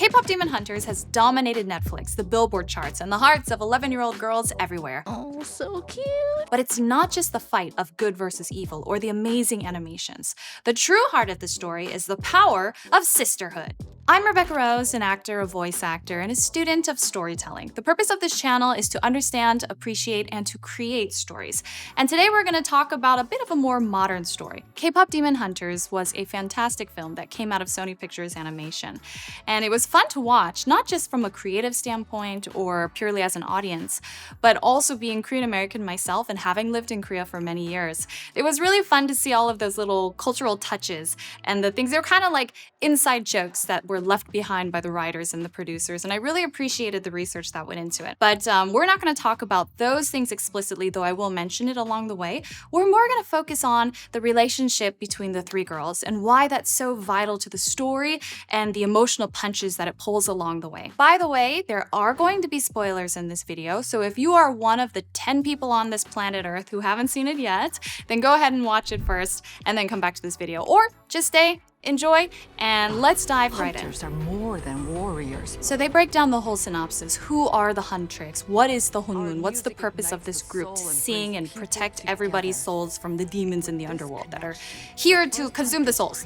K-pop Demon Hunters has dominated Netflix, the Billboard charts, and the hearts of 11-year-old girls everywhere. Oh, so cute. But it's not just the fight of good versus evil or the amazing animations. The true heart of the story is the power of sisterhood. I'm Rebecca Rose, an actor, a voice actor, and a student of storytelling. The purpose of this channel is to understand, appreciate, and to create stories. And today we're going to talk about a bit of a more modern story. K-pop Demon Hunters was a fantastic film that came out of Sony Pictures Animation. And it was fun to watch, not just from a creative standpoint or purely as an audience, but also being Korean American myself and having lived in Korea for many years. It was really fun to see all of those little cultural touches and the things. They were kind of like inside jokes that were left behind by the writers and the producers, and I really appreciated the research that went into it. But we're not going to talk about those things explicitly, though I will mention it along the way. We're more going to focus on the relationship between the three girls and why that's so vital to the story and the emotional punches that it pulls along the way. By the way, there are going to be spoilers in this video, so if you are one of the 10 people on this planet Earth who haven't seen it yet, then go ahead and watch it first and then come back to this video, or just stay, enjoy, and let's dive right in. Hunters are more than warriors. So they break down the whole synopsis. Who are the Huntrix? What is the Hunmun? What's the purpose of this group? To sing and protect everybody's souls from the demons in the underworld that are here to consume the souls.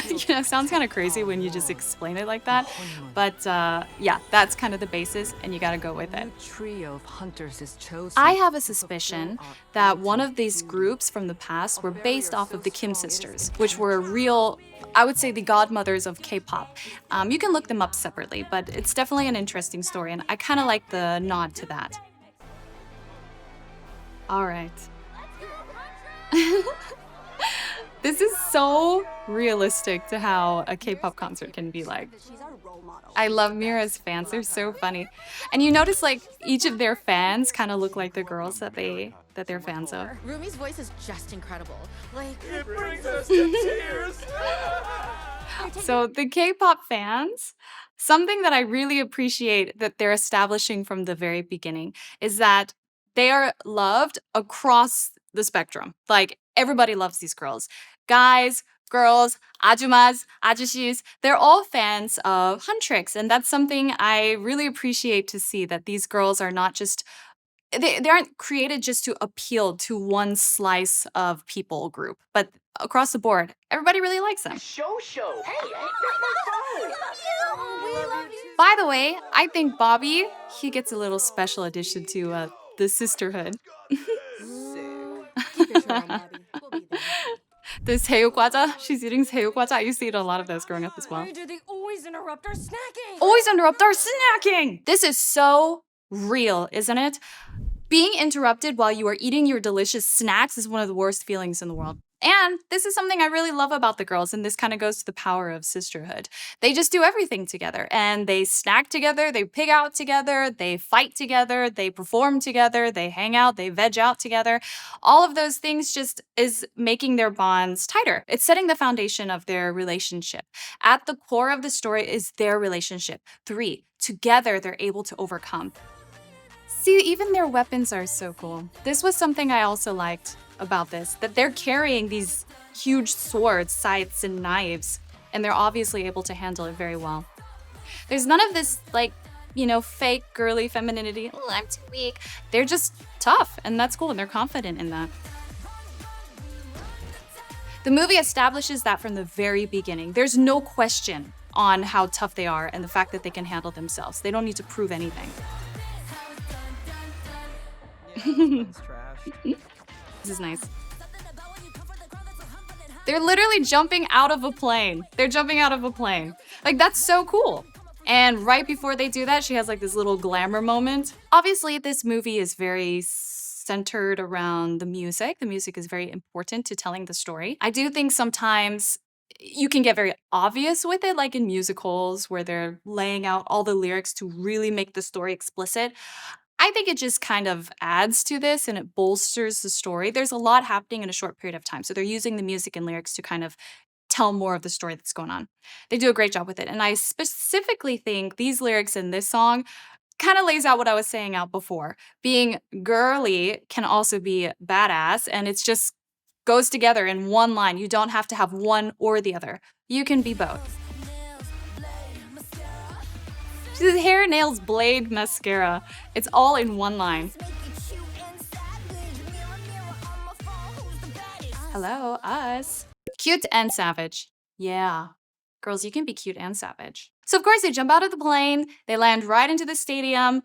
You know, sounds kind of crazy when you just explain it like that. But yeah, that's kind of the basis, and you gotta go with it. Trio of hunters is chosen. I have a suspicion that one of these groups from the past were based off of the Kim sisters, which were real, I would say, the godmothers of K-pop. You can look them up separately, but it's definitely an interesting story, and I kind of like the nod to that. All right. This is so realistic to how a K-pop concert can be like. I love Mira's fans, they're so funny. And you notice like each of their fans kind of look like the girls that they're fans of. Rumi's voice is just incredible. Like, It brings us to tears. So the K-pop fans, something that I really appreciate that they're establishing from the very beginning is that they are loved across the spectrum. Like everybody loves these girls. Guys, girls, ajumas, ajushis, they're all fans of Huntrix. And that's something I really appreciate to see, that these girls are not just, they aren't created just to appeal to one slice of people group, but across the board, everybody really likes them. Show. Hey, take my phone. By the way, I think Bobby, he gets a little special addition to the Sisterhood. keep your shirt on, Bobby. We'll be there. The 새우과자, she's eating 새우과자. I used to eat a lot of those growing up as well. Why do they always interrupt our snacking? Always interrupt our snacking! This is so real, isn't it? Being interrupted while you are eating your delicious snacks is one of the worst feelings in the world. And this is something I really love about the girls, and this kind of goes to the power of sisterhood. They just do everything together, and they snack together, they pig out together, they fight together, they perform together, they hang out, they veg out together. All of those things just is making their bonds tighter. It's setting the foundation of their relationship. At the core of the story is their relationship. Three, together they're able to overcome. See, even their weapons are so cool. This was something I also liked about this, that they're carrying these huge swords, scythes, and knives, and they're obviously able to handle it very well. There's none of this, like, you know, fake girly femininity. Oh, I'm too weak. They're just tough, and that's cool, and they're confident in that. The movie establishes that from the very beginning. There's no question on how tough they are and the fact that they can handle themselves. They don't need to prove anything. This is nice. They're literally jumping out of a plane. They're jumping out of a plane. Like, that's so cool. And right before they do that, she has like this little glamour moment. Obviously, this movie is very centered around the music. The music is very important to telling the story. I do think sometimes you can get very obvious with it, like in musicals where they're laying out all the lyrics to really make the story explicit. I think it just kind of adds to this and it bolsters the story. There's a lot happening in a short period of time. So they're using the music and lyrics to kind of tell more of the story that's going on. They do a great job with it. And I specifically think these lyrics in this song kind of lays out what I was saying out before. Being girly can also be badass, and it's just goes together in one line. You don't have to have one or the other. You can be both. The hair, nails, blade, mascara. It's all in one line. Hello, us. Cute and savage. Yeah. Girls, you can be cute and savage. So of course they jump out of the plane, they land right into the stadium.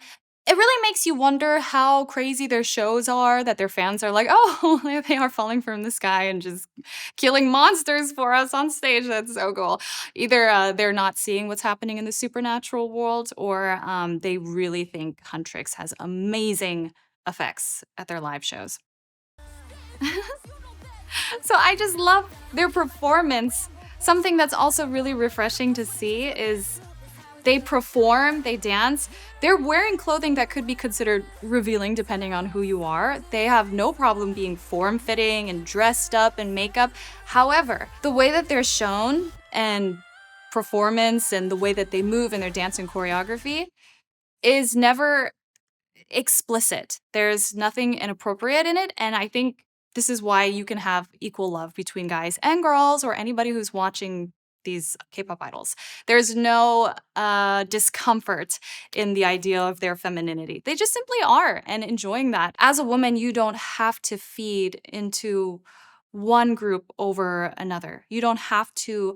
It really makes you wonder how crazy their shows are, that their fans are like, oh, they are falling from the sky and just killing monsters for us on stage. That's so cool. Either they're not seeing what's happening in the supernatural world, or they really think Huntrix has amazing effects at their live shows. So I just love their performance. Something that's also really refreshing to see is they perform, they dance. They're wearing clothing that could be considered revealing depending on who you are. They have no problem being form-fitting and dressed up and makeup. However, the way that they're shown and performance and the way that they move and their dance and choreography is never explicit. There's nothing inappropriate in it, and I think this is why you can have equal love between guys and girls or anybody who's watching these K-pop idols. There's no discomfort in the idea of their femininity. They just simply are and enjoying that. As a woman, you don't have to feed into one group over another. You don't have to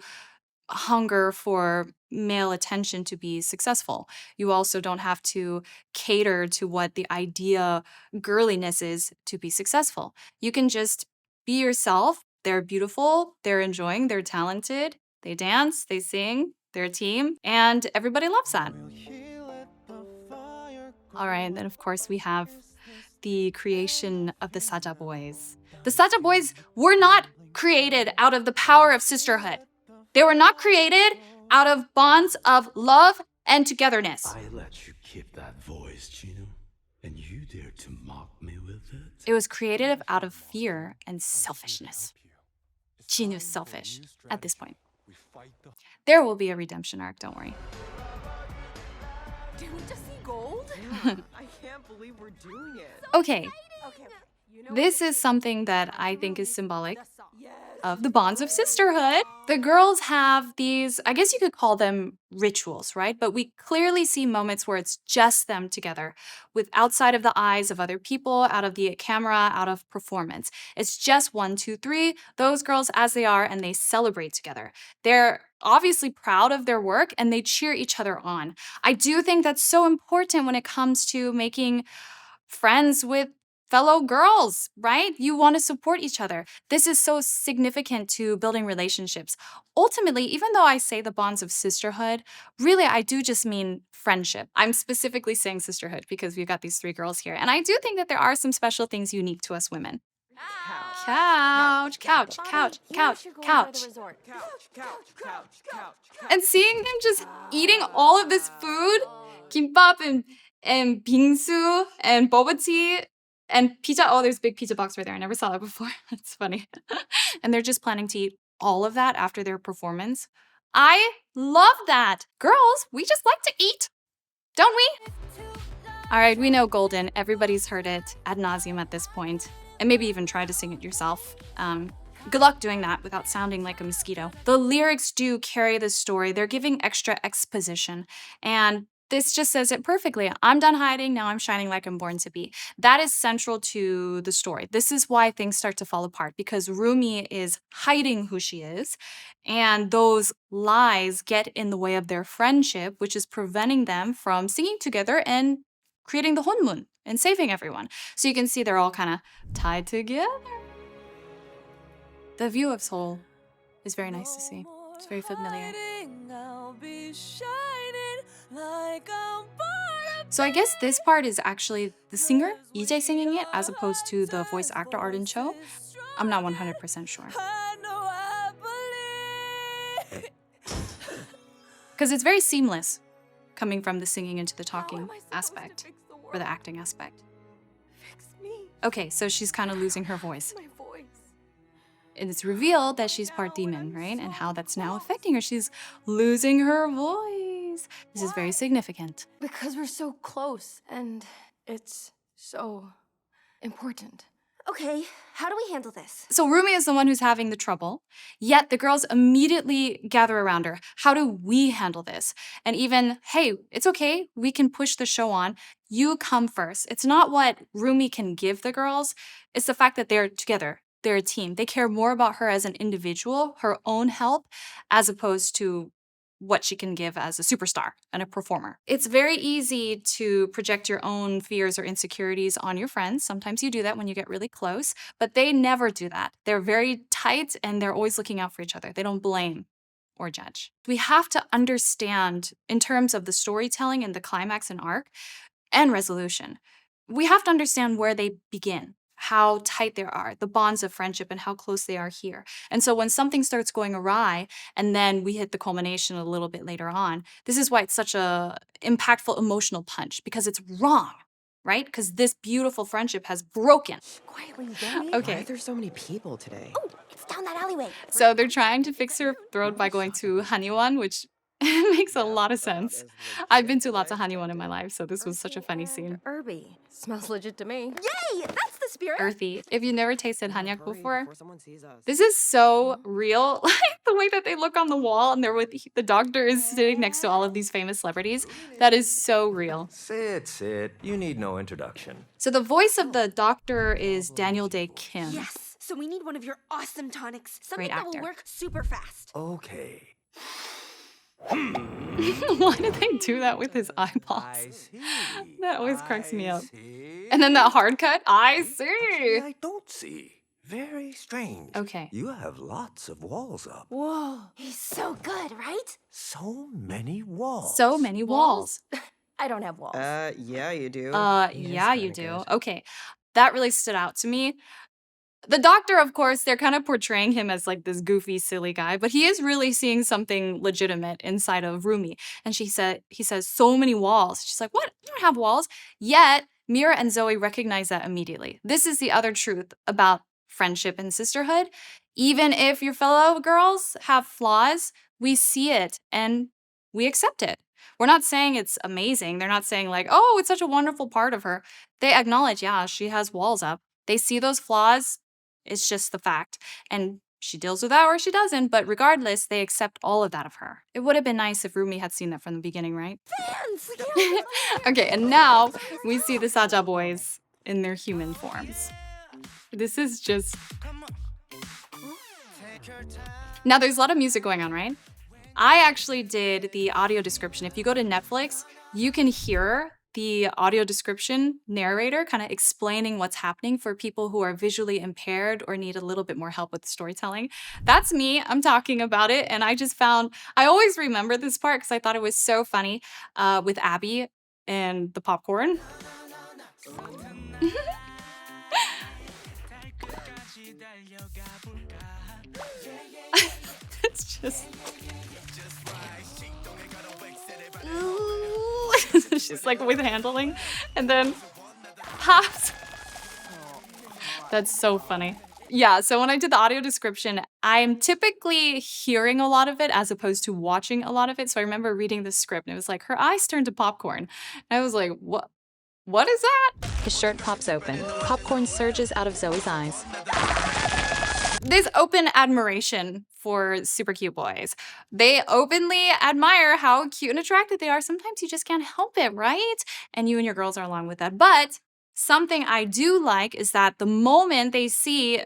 hunger for male attention to be successful. You also don't have to cater to what the idea girliness is to be successful. You can just be yourself. They're beautiful, they're enjoying, they're talented, they dance, they sing, they're a team, and everybody loves that. All right, and then of course we have the creation of the Saja boys. The Saja boys were not created out of the power of sisterhood. They were not created out of bonds of love and togetherness. I let you keep that voice, Chino, and you dare to mock me with it? It was created out of fear and selfishness. Chinu's selfish at this point. There will be a redemption arc, don't worry. Did we just see gold? I can't believe we're doing it. Okay, Okay, you know this is something that I think is symbolic of the bonds of sisterhood. The girls have these, I guess you could call them rituals, right? But we clearly see moments where it's just them together, with outside of the eyes of other people, out of the camera, out of performance. It's just 1, 2, 3, those girls as they are, and they celebrate together. They're obviously proud of their work and they cheer each other on. I do think that's so important when it comes to making friends with fellow girls, right? You want to support each other. This is so significant to building relationships. Ultimately, even though I say the bonds of sisterhood, really I do just mean friendship. I'm specifically saying sisterhood because we've got these 3 girls here. And I do think that there are some special things unique to us women. Couch, couch, couch, couch, couch. And seeing them just eating all of this food, kimbap and bingsu and boba tea and pizza. Oh, there's a big pizza box right there. I never saw that before. That's funny. And they're just planning to eat all of that after their performance. I love that. Girls, we just like to eat, don't we? All right, we know Golden. Everybody's heard it ad nauseum at this point, and maybe even try to sing it yourself. Good luck doing that without sounding like a mosquito. The lyrics do carry the story. They're giving extra exposition, and this just says it perfectly. I'm done hiding, now I'm shining like I'm born to be. That is central to the story. This is why things start to fall apart, because Rumi is hiding who she is, and those lies get in the way of their friendship, which is preventing them from singing together and creating the Honmun and saving everyone. So you can see they're all kind of tied together. The view of Seoul is very nice to see. It's very familiar. So I guess this part is actually the singer, EJ, singing it, as opposed to the voice actor Arden Cho. I'm not 100% sure. Because it's very seamless, coming from the singing into the talking aspect, or the acting aspect. Okay, so she's kind of losing her voice. And it's revealed that she's part demon, right? And how that's now affecting her. She's losing her voice. This is very significant. Because we're so close and it's so important. Okay, how do we handle this? So Rumi is the one who's having the trouble, yet the girls immediately gather around her. How do we handle this? And even, hey, it's okay, we can push the show on. You come first. It's not what Rumi can give the girls, it's the fact that they're together. They're a team. They care more about her as an individual, her own help, as opposed to what she can give as a superstar and a performer. It's very easy to project your own fears or insecurities on your friends. Sometimes you do that when you get really close, but they never do that. They're very tight and they're always looking out for each other. They don't blame or judge. We have to understand, in terms of the storytelling and the climax and arc and resolution, we have to understand where they begin, how tight they are, the bonds of friendship, and how close they are here. And so when something starts going awry, and then we hit the culmination a little bit later on, this is why it's such a impactful emotional punch, because it's wrong, right? Because this beautiful friendship has broken. Quietly, Zoe. Why Okay, are there so many people today? Oh, it's down that alleyway. so they're trying to fix her throat by going to Hanyuan, which makes a lot of sense. I've been to lots of Hanyuan in my life, so this was such a funny scene. Irby. Smells legit to me. Yay! That's the spirit! Earthy. If you never tasted hanyak Hurry before, someone sees us. this is so real. Like the way that they look on the wall and they're with the doctor is sitting next to all of these famous celebrities. That is so real. Sit. You need no introduction. So the voice of the doctor is Daniel Day Kim. Yes, so we need one of your awesome tonics. Something Great that will actor. work super fast. Okay. Why did they do that with his eyeballs? I see. That always cracks me I up. see. And then that hard cut, I Actually, see. I don't see. Very strange. Okay. You have lots of walls up. Whoa. He's so good, right? So many walls. So many walls. I don't have walls. Yeah, you do. Yeah, you do. Okay. That really stood out to me. The doctor, of course, they're kind of portraying him as like this goofy, silly guy, but he is really seeing something legitimate inside of Rumi. And he says, so many walls. She's like, what? You don't have walls. Yet, Mira and Zoe recognize that immediately. This is the other truth about friendship and sisterhood. Even if your fellow girls have flaws, we see it and we accept it. We're not saying it's amazing. They're not saying like, oh, it's such a wonderful part of her. They acknowledge, yeah, she has walls up. They see those flaws. It's just the fact. And she deals with that or she doesn't, but regardless, they accept all of that of her. It would have been nice if Rumi had seen that from the beginning, right? Fans! Yeah. Okay, and now we see the Saja boys in their human forms. This is just... Now, there's a lot of music going on, right? I actually did the audio description. If you go to Netflix, you can hear the audio description narrator kind of explaining what's happening for people who are visually impaired or need a little bit more help with storytelling. That's me. I'm talking about it. And I always remember this part because I thought it was so funny with Abby and the popcorn. It's just... She's like with handling and then pops. That's so funny. Yeah, so when I did the audio description, I'm typically hearing a lot of it as opposed to watching a lot of it. So I remember reading the script and it was like, her eyes turned to popcorn. And I was like, what is that? His shirt pops open. Popcorn surges out of Zoe's eyes. This open admiration for super cute boys. They openly admire how cute and attractive they are. Sometimes you just can't help it, right? And you and your girls are along with that. But something I do like is that the moment they see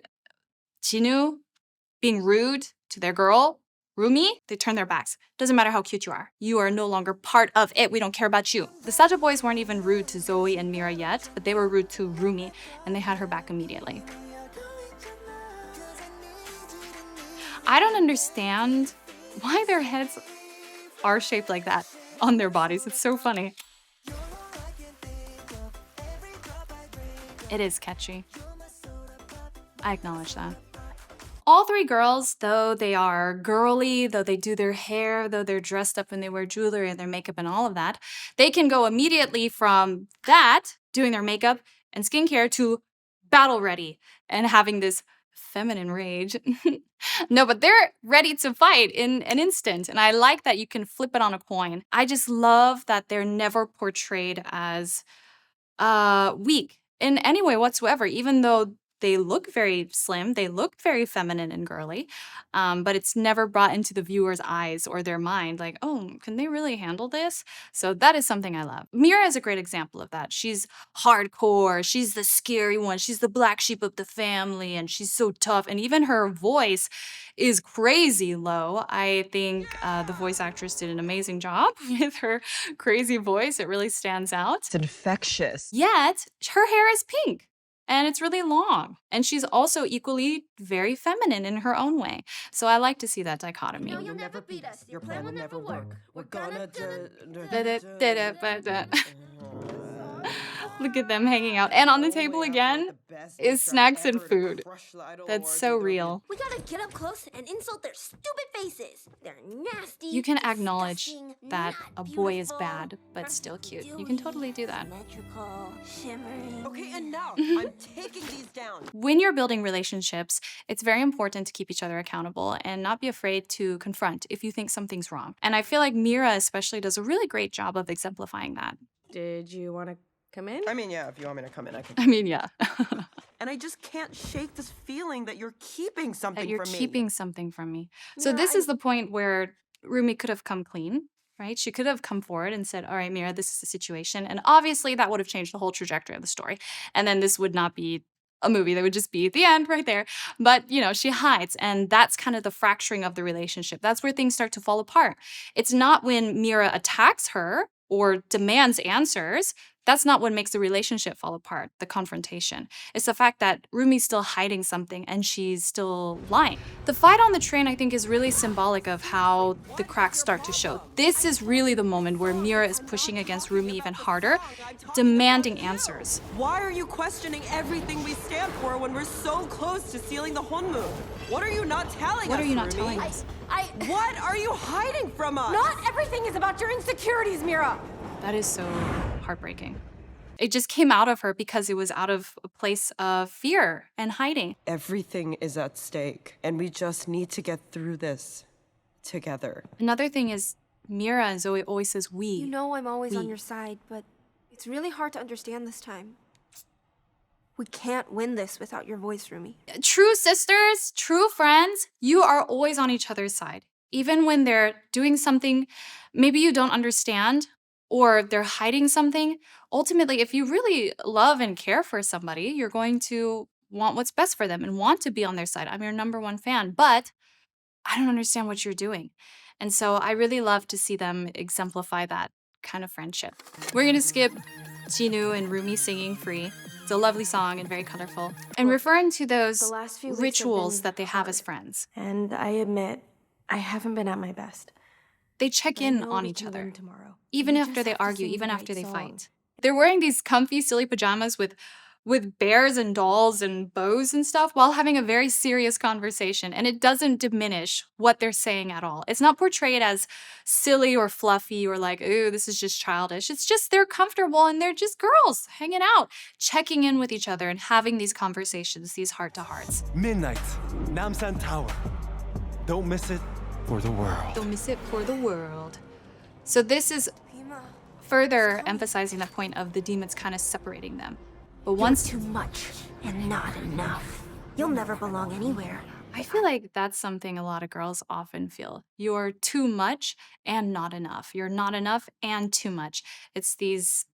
Jinwoo being rude to their girl, Rumi, they turn their backs. Doesn't matter how cute you are. You are no longer part of it. We don't care about you. The Saja boys weren't even rude to Zoe and Mira yet, but they were rude to Rumi, and they had her back immediately. I don't understand why their heads are shaped like that on their bodies. It's so funny. It is catchy. I acknowledge that. All three girls, though they are girly, though they do their hair, though they're dressed up and they wear jewelry and their makeup and all of that, they can go immediately from that, doing their makeup and skincare, to battle ready and having this feminine rage. No, but they're ready to fight in an instant. And I like that you can flip it on a coin. I just love that they're never portrayed as weak in any way whatsoever, even though They look very slim, they look very feminine and girly, but it's never brought into the viewer's eyes or their mind like, oh, can they really handle this? So that is something I love. Mira is a great example of that. She's hardcore, she's the scary one, she's the black sheep of the family, and she's so tough. And even her voice is crazy low. I think the voice actress did an amazing job with her crazy voice. It really stands out. It's infectious. Yet, her hair is pink and it's really long. And she's also equally very feminine in her own way. So I like to see that dichotomy. No, you'll never beat us. Your plan will never work. We're gonna Look at them hanging out. And on the table again is snacks and food. That's so real. We gotta get up close and insult their stupid faces. They're nasty. You can acknowledge disgusting, that not a boy is beautiful, bad, but still cute. You can totally do that. Symmetrical, shimmering. Okay, and now I'm taking these down. When you're building relationships, it's very important to keep each other accountable and not be afraid to confront if you think something's wrong. And I feel like Mira especially does a really great job of exemplifying that. Did you want to come in? I mean, yeah, if you want me to come in, I can. I mean, yeah. And I just can't shake this feeling that you're keeping something That you're from me. keeping something from me. So Mira, this is the point where Rumi could have come clean, right? She could have come forward and said, all right, Mira, this is the situation. And obviously that would have changed the whole trajectory of the story. And then this would not be a movie. That would just be the end right there. But, you know, she hides. And that's kind of the fracturing of the relationship. That's where things start to fall apart. It's not when Mira attacks her or demands answers. That's not what makes the relationship fall apart, the confrontation. It's the fact that Rumi's still hiding something and she's still lying. The fight on the train, I think, is really symbolic of how the cracks start to show. This is really the moment where Mira is pushing against Rumi even harder, demanding answers. Why are you questioning everything we stand for when we're so close to sealing the Honmu? What are you not telling us, What are you not Rumi? telling us? What are you hiding from us? Not everything is about your insecurities, Mira. That is so heartbreaking. It just came out of her because it was out of a place of fear and hiding. Everything is at stake, and we just need to get through this together. Another thing is Mira and Zoe always says we. You know I'm always on We. your side, but it's really hard to understand this time. We can't win this without your voice, Rumi. True sisters, true friends, you are always on each other's side. Even when they're doing something maybe you don't understand or they're hiding something, ultimately, if you really love and care for somebody, you're going to want what's best for them and want to be on their side. I'm your number one fan, but I don't understand what you're doing. And so I really love to see them exemplify that kind of friendship. We're going to skip Jinu and Rumi singing Free. It's a lovely song and very colorful. And referring to those The last few weeks have rituals been that they have as hard. friends. And I admit, I haven't been at my best. They check I in know on we each can other, win tomorrow. even We after just they have to argue, sing even the after right they song. fight. They're wearing these comfy, silly pajamas with bears and dolls and bows and stuff while having a very serious conversation. And it doesn't diminish what they're saying at all. It's not portrayed as silly or fluffy or like, ooh, this is just childish. It's just they're comfortable and they're just girls hanging out, checking in with each other and having these conversations, these heart-to-hearts. Midnight, Namsan Tower. Don't miss it for the world. Don't miss it for the world. So this is further emphasizing that point of the demons kind of separating them. But once Too much and not enough. You'll never belong anywhere. I feel like that's something a lot of girls often feel. You're too much and not enough. You're not enough and too much. It's these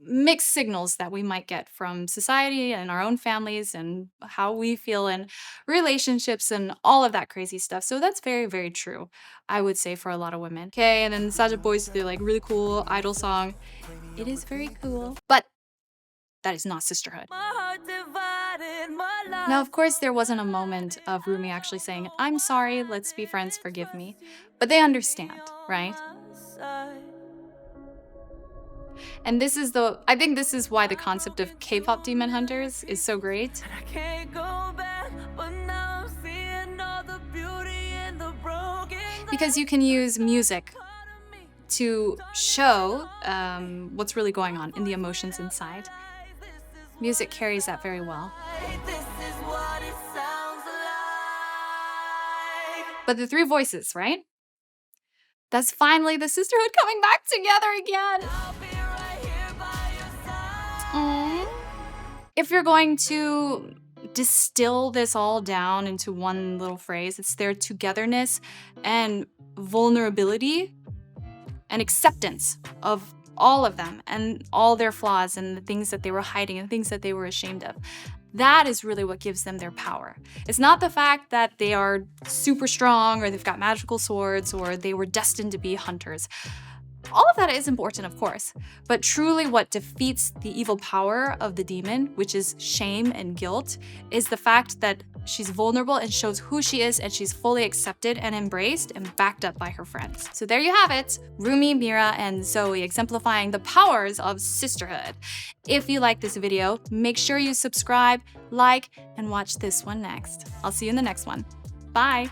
mixed signals that we might get from society and our own families and how we feel in relationships and all of that crazy stuff. So that's very, very true, I would say, for a lot of women. Okay, and then Saja Boys did like really cool idol song. It is very cool, but that is not sisterhood. Now, of course, there wasn't a moment of Rumi actually saying, I'm sorry, let's be friends, forgive me. But they understand, right? And this is I think this is why the concept of K-pop demon hunters is so great. Because you can use music to show what's really going on in the emotions inside. Music carries that very well. But the three voices, right? That's finally the sisterhood coming back together again. Aww. If you're going to distill this all down into one little phrase. It's their togetherness and vulnerability and acceptance of all of them and all their flaws and the things that they were hiding and things that they were ashamed of. That is really what gives them their power. It's not the fact that they are super strong or they've got magical swords or they were destined to be hunters. All of that is important, of course, but truly what defeats the evil power of the demon, which is shame and guilt, is the fact that she's vulnerable and shows who she is, and she's fully accepted and embraced and backed up by her friends. So there you have it, Rumi, Mira, and Zoe exemplifying the powers of sisterhood. If you like this video, make sure you subscribe, like, and watch this one next. I'll see you in the next one. Bye!